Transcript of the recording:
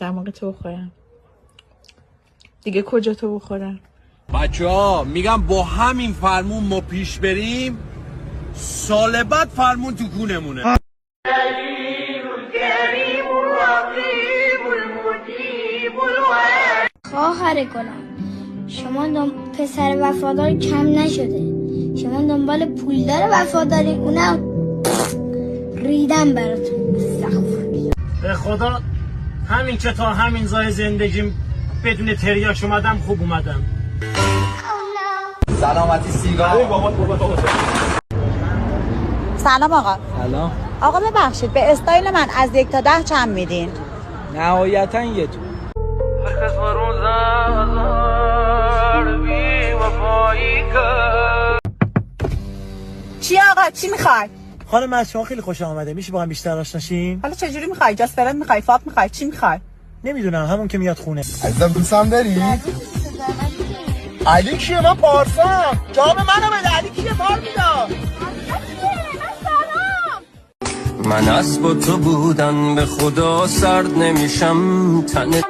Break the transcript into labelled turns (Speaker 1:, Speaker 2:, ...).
Speaker 1: دماغ تو بخورم دیگه. کجا تو بخورم؟
Speaker 2: بچه ها میگم با همین فرمون ما پیش بریم، سال بعد فرمون تو کونمونه.
Speaker 3: خواهر گلم، شما پسر وفادار کم نشده، شما دنبال پولدار وفاداری، اونم ریدم براتون.
Speaker 4: به خدا همین که تا همین زای زندگیم بدون تریاک اومدم خوب اومدم.
Speaker 5: سلامتی سیگار.
Speaker 6: سلام آقا.
Speaker 5: سلام
Speaker 6: آقا ببخشید به استایل من از 1 تا 10 چند میدین؟
Speaker 5: نهایتا 1.
Speaker 6: چی آقا چی میخوای؟
Speaker 4: خانم از شما خیلی خوش آمده، میشه با هم بیشتر آشنا شیم؟
Speaker 6: حالا چجوری میخوای؟ جاسپرن میخوای؟ فاپ میخوای؟ چی میخوای؟
Speaker 4: نمیدونم، همون که میاد خونه.
Speaker 7: عزیزم دوستم داری؟ علی کیه؟ من پارسام. جواب منو بده. علی کیه؟ پار میدم.
Speaker 8: من اسب تو بودن به خدا سرد نمیشم، تنت